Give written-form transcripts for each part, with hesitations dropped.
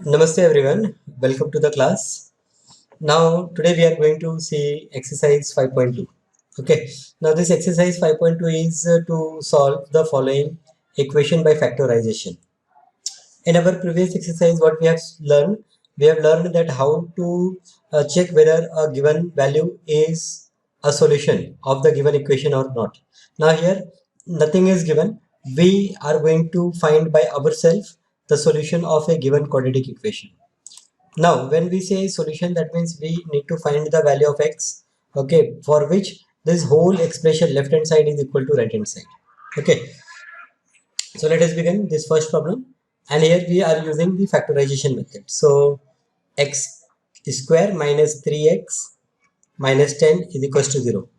Namaste everyone, welcome to the class. Now today we are going to see exercise 5.2. Okay, now this exercise 5.2 is to solve the following equation by factorization. In our previous exercise what we have learned that how to check whether a given value is a solution of the given equation or not. Now here nothing is given, we are going to find by ourselves the solution of a given quadratic equation. Now, when we say solution, that means we need to find the value of x, okay, for which this whole expression left hand side is equal to right hand side. Okay, so let us begin this first problem, and here we are using the factorization method. So, x square minus 3x minus 10 is equals to 0.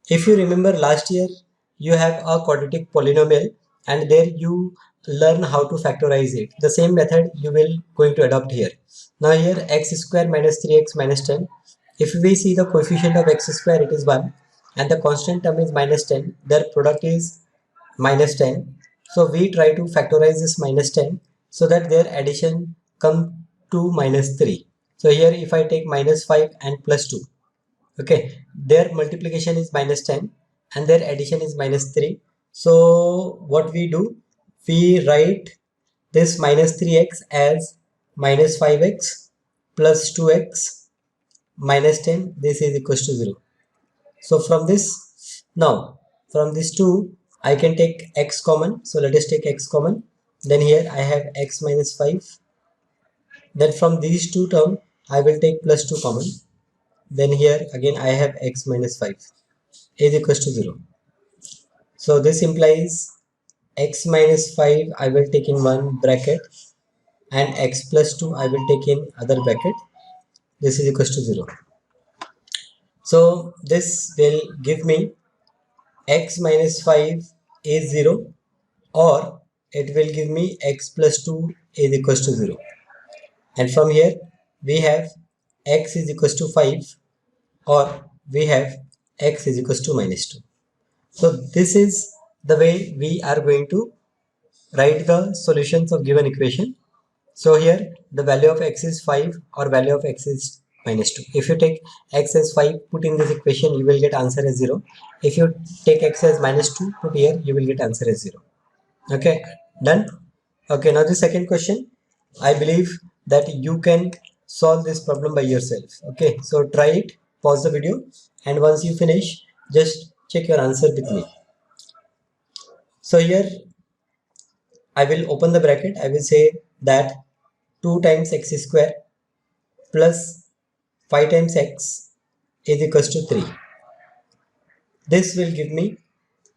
If you remember last year, you have a quadratic polynomial and there you learn how to factorize it. The same method you will going to adopt here. Now here x square minus 3x minus 10. If we see the coefficient of x square, it is 1 and the constant term is minus 10. Their product is minus 10. So we try to factorize this minus 10 so that their addition come to minus 3. So here if I take minus 5 and plus 2, okay, their multiplication is minus 10 and their addition is minus 3. So what we do, we write this minus 3x as minus 5x plus 2x minus 10, this is equals to 0. So from this, now from this 2 I can take x common, so let us take x common. Then here I have x minus 5. Then from these two terms I will take plus 2 common. Then here again I have x minus 5 is equals to 0. So this implies x minus 5 I will take in one bracket and x plus 2 I will take in other bracket. This is equals to 0. So this will give me x minus 5 is 0, or it will give me x plus 2 is equals to 0. And from here we have x is equals to 5, or we have x is equals to minus 2. So this is the way we are going to write the solutions of given equation. So here the value of x is 5 or value of x is minus 2. If you take x as 5, put in this equation, you will get answer as 0. If you take x as minus 2, put here, you will get answer as 0. Okay, done. Okay, now the second question, I believe that you can solve this problem by yourself. Okay, so try it, pause the video, and once you finish, just check your answer with me. So here I will open the bracket. I will say that 2 times x square plus 5 times x is equals to 3. This will give me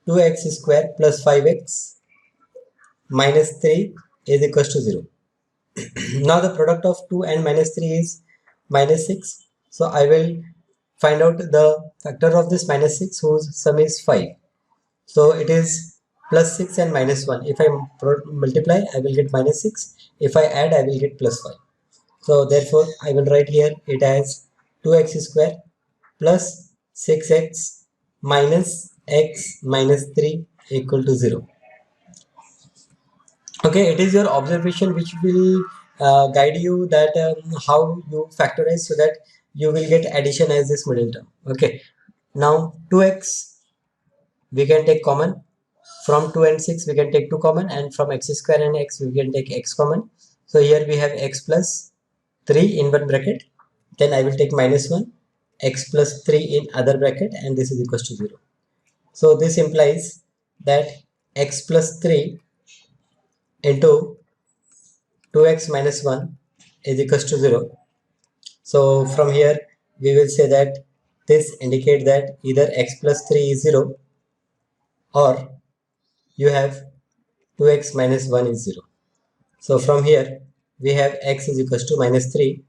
2x square plus 5x minus 3 is equals to 0. Now the product of 2 and minus 3 is minus 6. So I will find out the factor of this minus 6 whose sum is 5. So it is plus 6 and minus 1. If I multiply, I will get minus 6. If I add, I will get plus 5. So therefore, I will write here it as 2x square plus 6x minus x minus 3 equal to 0. Okay, it is your observation which will guide you that how you factorize so that you will get addition as this middle term. Okay, now 2x we can take common. From 2 and 6 we can take 2 common, and from x square and x we can take x common. So here we have x plus 3 in one bracket, then I will take minus 1, x plus 3 in other bracket, and this is equals to 0. So this implies that x plus 3 into 2x minus 1 is equals to 0. So from here we will say that this indicates that either x plus 3 is 0 or you have 2x minus 1 is 0. So from here we have x is equals to minus 3,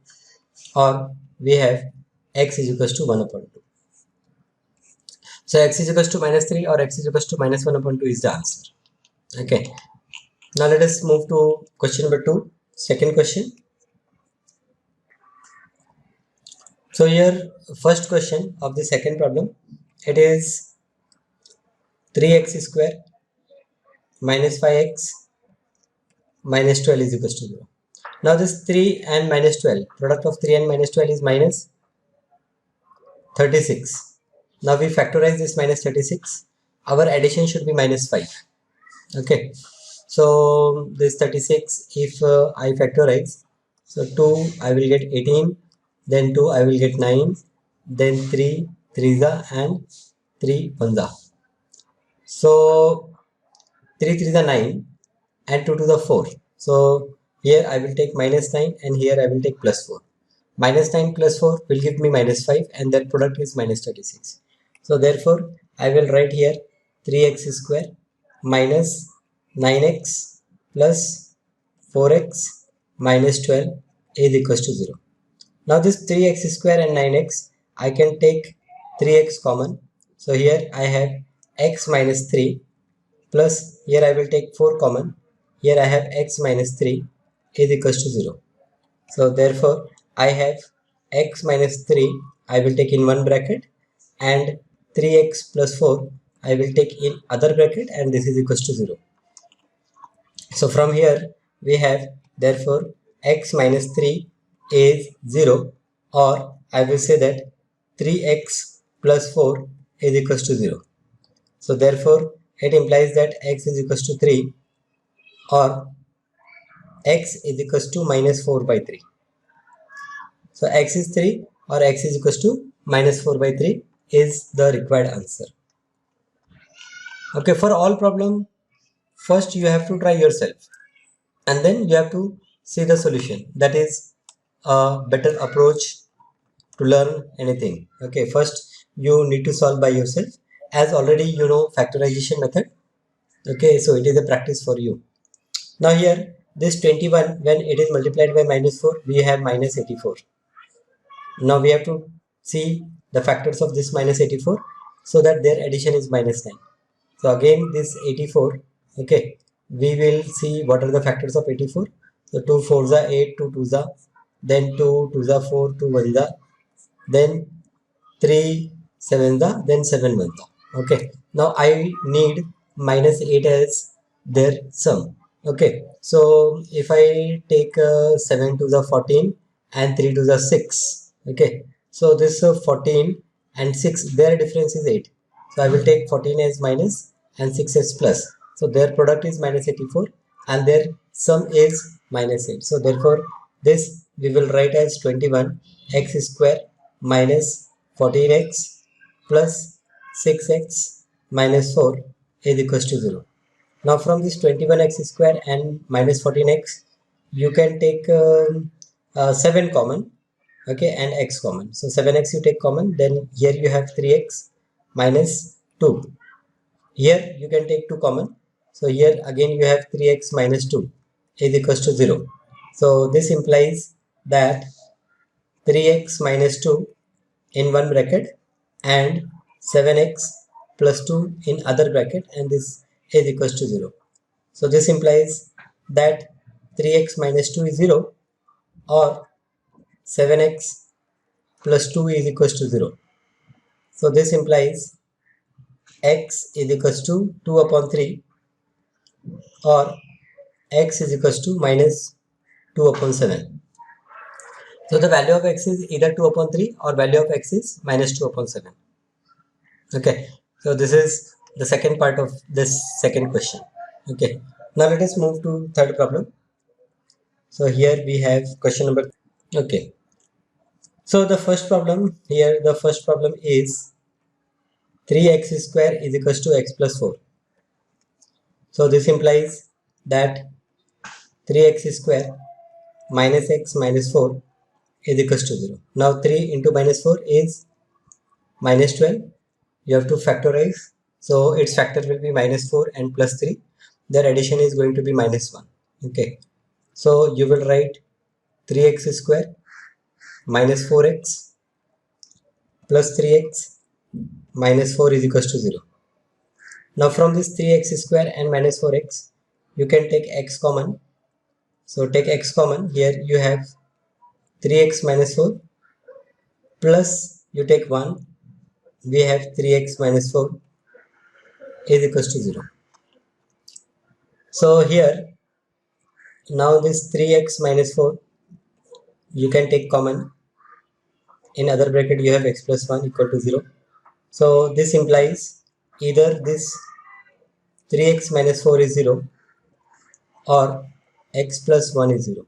or we have x is equals to 1 upon 2. So x is equals to minus 3 or x is equals to minus 1 upon 2 is the answer. Okay. Now let us move to question number 2, second question. So here first question of the second problem, it is 3x square minus 5x minus 12 is equals to 0. Now this 3 and minus 12, product of 3 and minus 12 is minus 36. Now we factorize this minus 36. Our addition should be minus 5. Okay. So this 36, if I factorize, so 2 I will get 18, then 2 I will get 9, then 3 3 and 3 1. So 3 3 9 and 2 to the 4. So here I will take minus 9 and here I will take plus 4. Minus 9 plus 4 will give me minus 5 and that product is minus 36. So therefore I will write here 3x square minus 9x plus 4x minus 12 is equals to 0. Now this 3x square and 9x, I can take 3x common. So here I have x minus 3 plus here I will take 4 common. Here I have x minus 3 is equals to 0. So therefore I have x minus 3 I will take in one bracket and 3x plus 4 I will take in other bracket and this is equals to 0. So from here we have therefore x minus 3 is 0, or I will say that 3x plus 4 is equals to 0. So therefore it implies that x is equals to 3 or x is equals to minus 4 by 3. So x is 3 or x is equals to minus 4 by 3 is the required answer. Okay, for all problem, first you have to try yourself and then you have to see the solution. That is a better approach to learn anything. Okay, first you need to solve by yourself, as already you know factorization method. Okay, so it is a practice for you. Now here this 21, when it is multiplied by minus 4, we have minus 84. Now we have to see the factors of this minus 84 so that their addition is minus 9. So again this 84, okay, we will see what are the factors of 84. So 2 4s are 8, 2 2s are, then 2 2s are 4, 2 1s are, then 3 7s are, then 7 1s are. Okay, now I need minus 8 as their sum. Okay, so if I take 7 to the 14 and 3 to the 6, okay, so this 14 and 6, their difference is 8. So I will take 14 as minus and 6 as plus. So their product is minus 84 and their sum is minus 8. So therefore this we will write as 21 x square minus 14x plus 6x minus 4 is equals to 0. Now from this 21x square and minus 14x, you can take 7 common, okay, and x common. So 7x you take common, then here you have 3x minus 2. Here you can take 2 common. So here again you have 3x minus 2 is equals to 0. So this implies that 3x minus 2 in one bracket and 7x plus 2 in other bracket, and this is equals to 0. So this implies that 3x minus 2 is 0 or 7x plus 2 is equals to 0. So this implies x is equals to 2 upon 3 or x is equals to minus 2 upon 7. So the value of x is either 2 upon 3 or value of x is minus 2 upon 7. Okay, so this is the second part of this second question. Okay, now let us move to third problem. So here we have question number. Okay, so the first problem here, the first problem is 3x square is equals to x plus 4. So this implies that 3x square minus x minus 4 is equals to 0. Now 3 into minus 4 is minus 12. You have to factorize. So its factor will be minus 4 and plus 3. Their addition is going to be minus 1. Okay. So you will write 3x square minus 4x plus 3x minus 4 is equals to 0. Now from this 3x square and minus 4x, you can take x common. So take x common. Here you have 3x minus 4 plus you take 1. We have 3x minus 4 is equals to 0. So here Now this 3x minus 4 you can take common. In other bracket you have x plus 1 equal to 0. So this implies either this 3x minus 4 is 0 or x plus 1 is 0.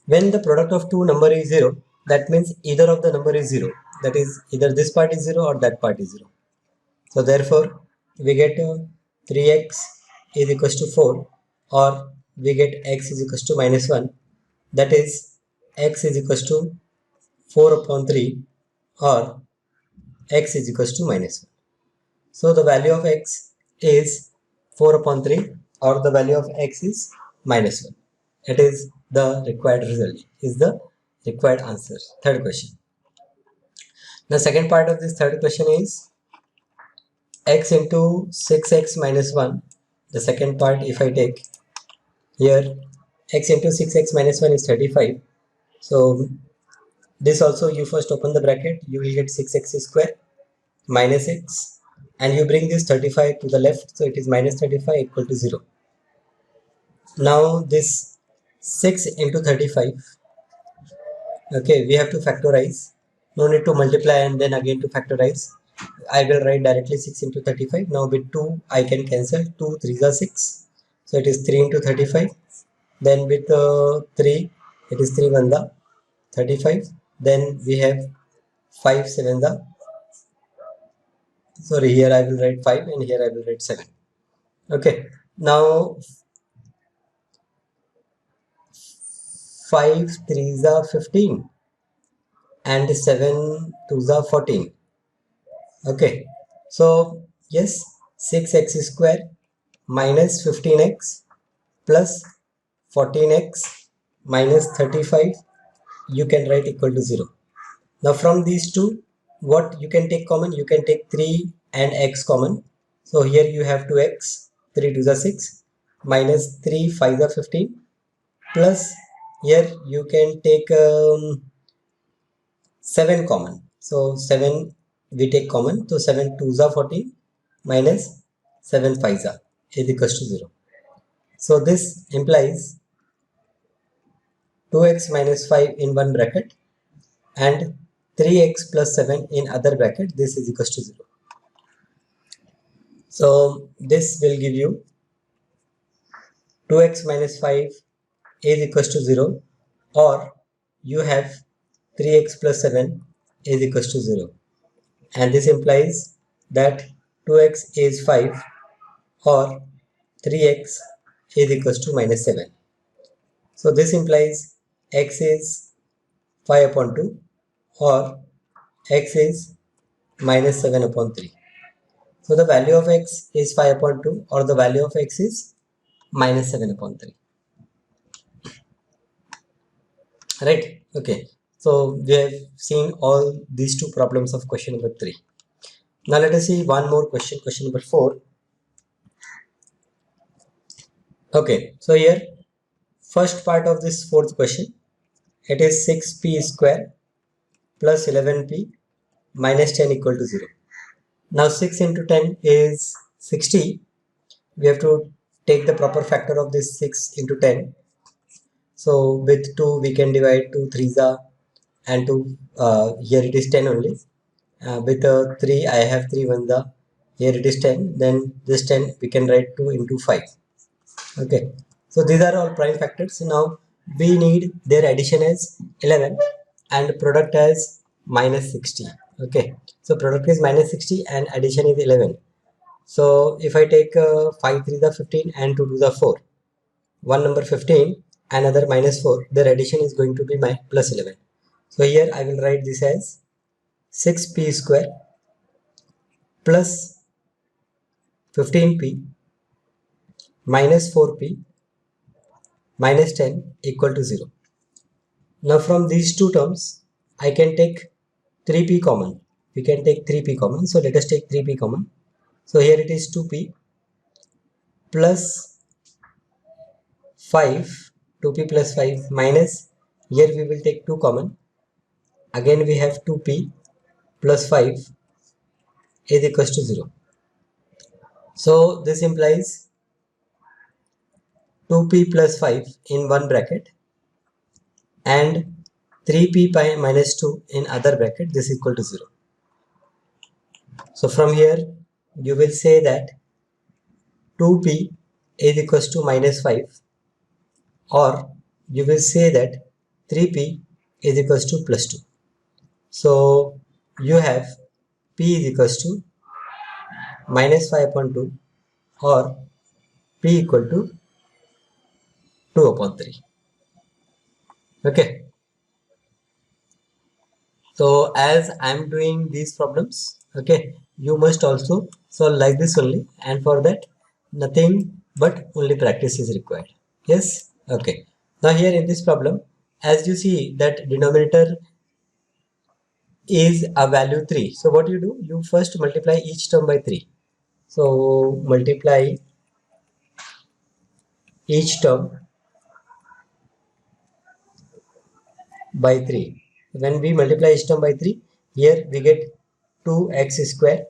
When the product of two number is 0, that means either of the number is 0. That is, either this part is 0 or that part is 0. So therefore we get 3x is equals to 4, or we get x is equals to minus 1. That is, x is equals to 4 upon 3, or x is equals to minus 1. So the value of x is 4 upon 3, or the value of x is minus 1. It is the required result, is the required answer. Third question. The second part of this third question is x into 6x minus 1. The second part, if I take here, x into 6x minus 1 is 35. So this also, you first open the bracket, you will get 6x square minus x, and you bring this 35 to the left, so it is minus 35 equal to 0. Now this 6 into 35, okay, we have to factorize. No need to multiply and then again to factorize. I will write directly 6 into 35. Now with 2 I can cancel. 2 3s are 6, so it is 3 into 35. Then with 3, it is 3 1 the 35. Then we have 5 7 the, sorry, here I will write 5 and here I will write 7. Okay, now 5 3s are 15 and 7 2s are 14. Okay, so yes, 6x square minus 15x plus 14x minus 35 you can write equal to 0. Now from these two, what you can take common? You can take 3 and x common. So here you have 2x, 3 2s are 6, minus 3 5s are 15, plus here you can take 7 common. So 7 we take common, so 7 2s are 14 minus 7 5s are is equals to 0. So this implies 2x minus 5 in one bracket and 3x plus 7 in other bracket. This is equals to 0. So this will give you 2x minus 5 is equals to 0, or you have 3x plus 7 is equals to 0. And this implies that 2x is 5 or 3x is equals to minus 7. So this implies x is 5 upon 2 or x is minus 7 upon 3. So the value of x is 5 upon 2 or the value of x is minus 7 upon 3. Right? Okay. So we have seen all these two problems of question number 3. Now let us see one more question, question number 4. Okay. So here, first part of this fourth question, it is 6p square plus 11p minus 10 equal to 0. Now 6 into 10 is 60. We have to take the proper factor of this 6 into 10. So with 2 we can divide 2 3s are, and 2 here it is 10 only. With 3 I have 3 1 the, here it is 10, then this 10 we can write 2 into 5. Okay, so these are all prime factors. Now we need their addition as 11 and product as minus 60. Okay, so product is minus 60 and addition is 11. So if I take 5 3 the 15 and 2 2 the 4, one number 15, another minus 4, their addition is going to be my plus 11. So here I will write this as 6p square plus 15p minus 4p minus 10 equal to 0. Now from these two terms, I can take 3p common. We can take 3p common. So let us take 3p common. So here it is 2p plus 5, 2p plus 5 minus, here we will take 2 common. Again we have 2p plus 5 is equals to 0. So this implies 2p plus 5 in one bracket and 3p minus 2 in other bracket, this is equal to 0. So from here you will say that 2p is equals to minus 5, or you will say that 3p is equals to plus 2. So you have p is equals to minus 5 upon 2 or p equal to 2 upon 3. Okay. So as I am doing these problems, okay, you must also solve like this only, and for that nothing but only practice is required. Yes. Okay. Now here in this problem, as you see that denominator is a value 3. So what you do? You first multiply each term by 3. So multiply each term by 3. When we multiply each term by 3, here we get 2x square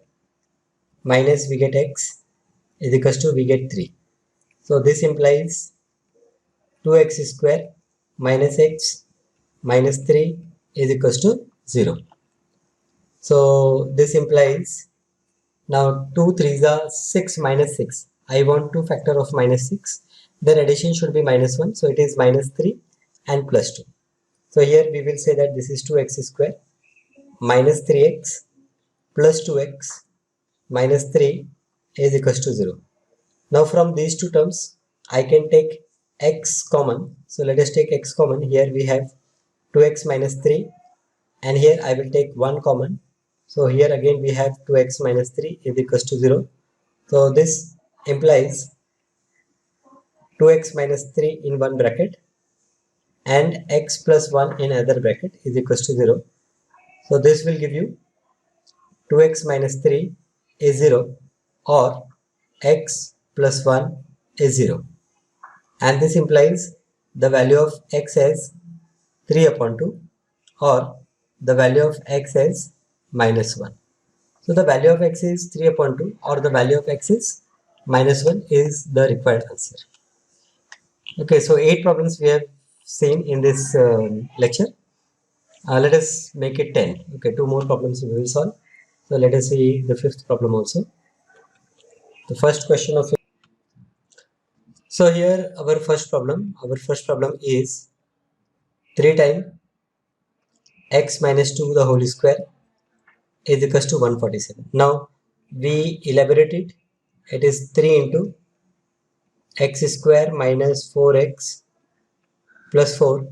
minus we get x is equals to we get 3. So this implies 2x square minus x minus 3 is equals to 0. So this implies now 2 3s are 6 minus 6. I want to factor of minus 6. Then addition should be minus 1. So it is minus 3 and plus 2. So here we will say that this is 2x square minus 3x plus 2x minus 3 is equals to 0. Now from these two terms, I can take x common. So let us take x common. Here we have 2x minus 3 and here I will take 1 common. So here again we have 2x minus 3 is equals to 0. So this implies 2x minus 3 in one bracket and x plus 1 in other bracket is equals to 0. So this will give you 2x minus 3 is 0 or x plus 1 is 0. And this implies the value of x as 3 upon 2 or the value of x as minus 1. So the value of x is 3 upon 2 or the value of x is minus 1 is the required answer. Okay, so 8 problems we have seen in this lecture. Let us make it 10. Okay, 2 more problems we will solve. So let us see the 5th problem also. The first question of, so here our first problem is 3 times x minus 2 the whole square is equals to 147. Now we elaborate it. It is 3 into x square minus 4x plus 4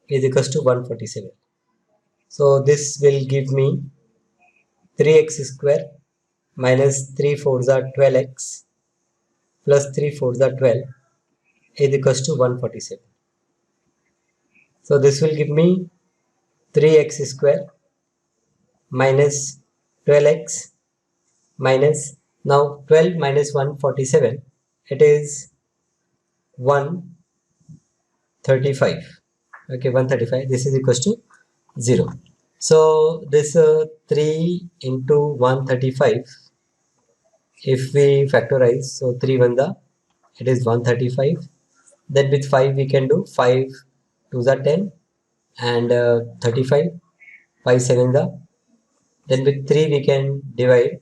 is equals to 147. So this will give me 3x square minus 3 fours are 12x plus 3 fours are 12 is equals to 147. So this will give me 3x square minus 12x minus, now 12 minus 147, it is 135. Okay, 135, this is equals to 0. So this 3 into 135, if we factorize, so 3 1 the, it is 135. Then with 5 we can do 5 2s are 10 and 35, 5 7 the. Then with 3 we can divide,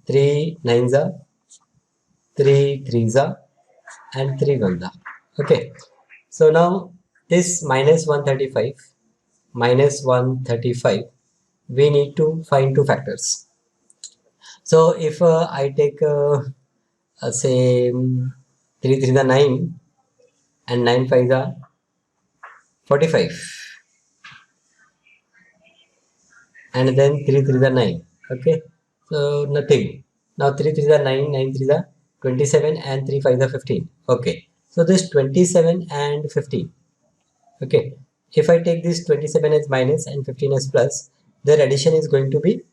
3 9s are, 3 3s are and 3 1s are. Okay, so now this minus 135 we need to find two factors. So if I take say 3 3 the 9 and 9 5 the 45 and then 3 3 the 9. Okay, so nothing. Now 3 3 the 9, 9 3 the 27 and 3 5 the 15. Okay, so this 27 and 15. Okay, if I take this 27 as minus and 15 as plus, their addition is going to be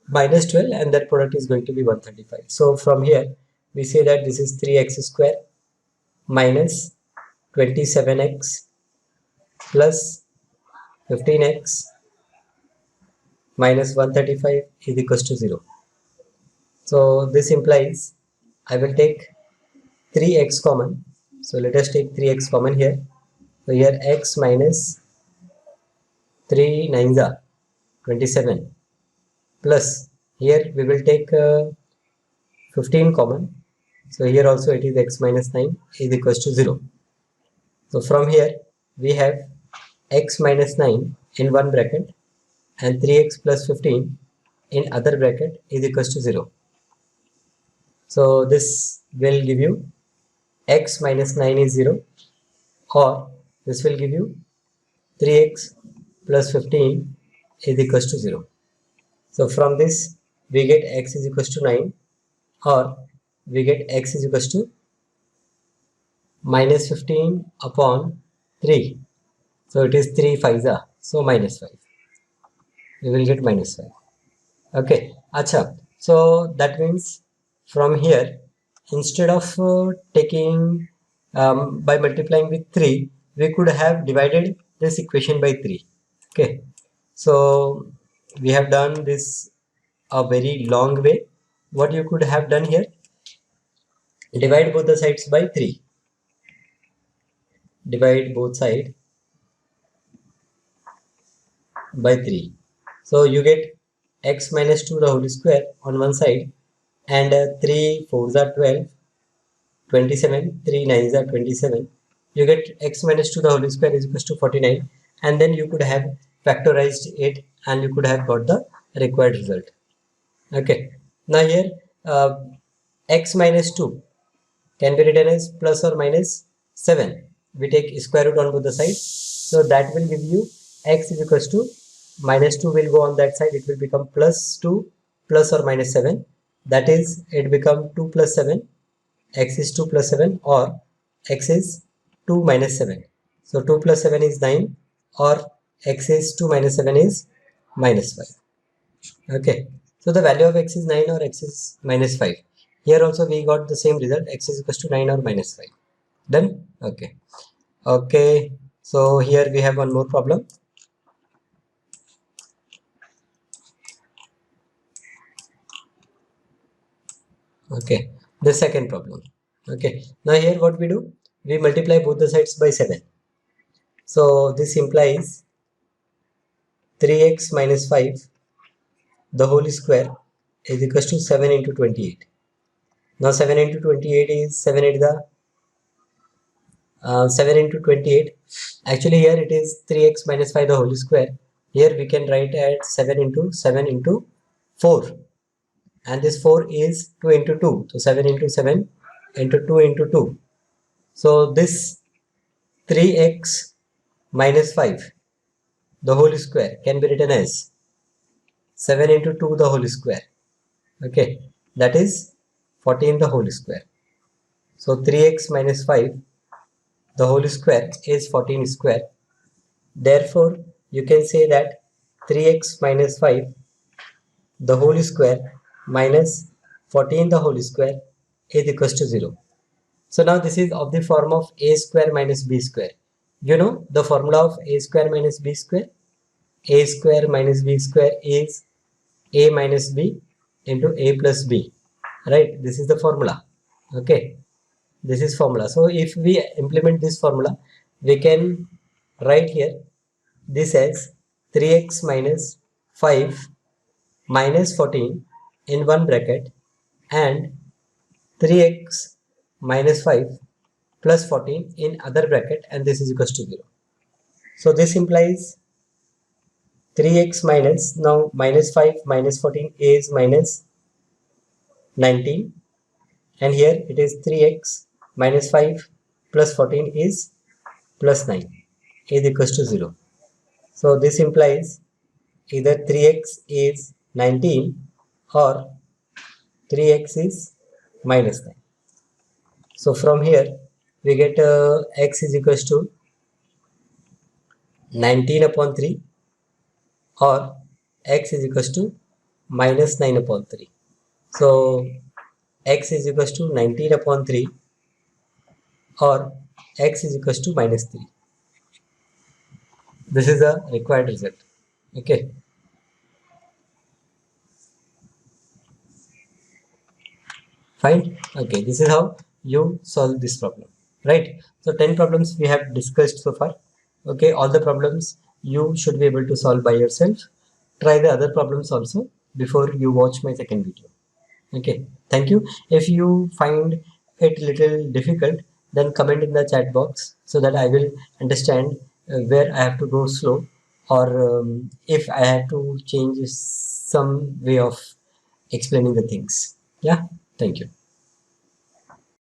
minus 12 and that product is going to be 135. So from here we say that this is 3x square minus 27x plus 15x minus 135 is equals to 0. So this implies I will take 3x common. So let us take 3x common here. So here x minus 3 nines are 27 plus here we will take 15 common. So here also it is x minus 9 is equals to 0. So from here we have x minus 9 in one bracket and 3x plus 15 in other bracket is equals to 0. So this will give you x minus 9 is 0, or this will give you 3x plus 15 is equals to 0. So from this we get x is equals to 9, or we get x is equals to minus 15 upon 3. So it is 3 5s are, so minus 5. We will get minus 5. Okay, acha. So that means from here, instead of taking by multiplying with 3, we could have divided this equation by 3. Okay, so we have done this a very long way. What you could have done here, divide both the sides by 3. Divide both sides by 3. So you get x minus 2 the whole square on one side, and 3 4s are 12, 27, 3 9s are 27. You get x minus 2 the whole square is equals to 49, and then you could have factorized it and you could have got the required result. Okay, now here x minus 2 can be written as plus or minus 7. We take square root on both the sides, so that will give you x is equals to minus 2 will go on that side, it will become plus 2 plus or minus 7, that is it become 2 plus 7, x is 2 plus 7, or x is 2 minus 7. So 2 plus 7 is 9, or x is 2 minus 7 is minus 5. Okay, so the value of x is 9 or x is minus 5. Here also we got the same result, x is equals to 9 or minus 5. Done? Okay. Okay, so here we have one more problem. Okay, the second problem. Okay, now here what we do, we multiply both the sides by 7. So this implies 3x minus 5 the whole square is equals to 7 into 28. Now 7 into 28 is 7 8 the 7 into 28. Actually here it is 3x minus 5 the whole square. Here we can write at 7 into 4, and this 4 is 2 into 2. So 7 into 7 into 2 into 2. So this 3x minus 5 the whole square can be written as 7 into 2 the whole square. Okay, that is 14 the whole square. So 3x minus 5 the whole square is 14 square. Therefore, you can say that 3x minus 5 the whole square minus 14 the whole square is equals to 0. So now this is of the form of a square minus b square. You know the formula of a square minus b square? A square minus b square is a minus b into a plus b. Right? This is the formula. Okay. This is formula. So if we implement this formula, we can write here this as 3x minus 5 minus 14 in one bracket, and 3x minus 5 plus 14 in other bracket, and this is equals to 0. So this implies 3x minus, now minus 5 minus 14 is minus 19, and here it is 3x minus 5 plus 14 is plus 9 is equals to 0. So this implies either 3x is 19 or 3x is minus 9. So from here we get x is equals to 19 upon 3, or x is equals to minus 9 upon 3. So x is equals to 19 upon 3, or x is equals to minus 3. This is the required result. Okay. Fine. Okay. This is how you solve this problem. right? So 10 problems we have discussed so far. Okay, all the problems you should be able to solve by yourself. Try the other problems also before you watch my second video. Okay, thank you. If you find it little difficult, then comment in the chat box so that I will understand where I have to go slow, or if I have to change some way of explaining the things. Yeah, thank you.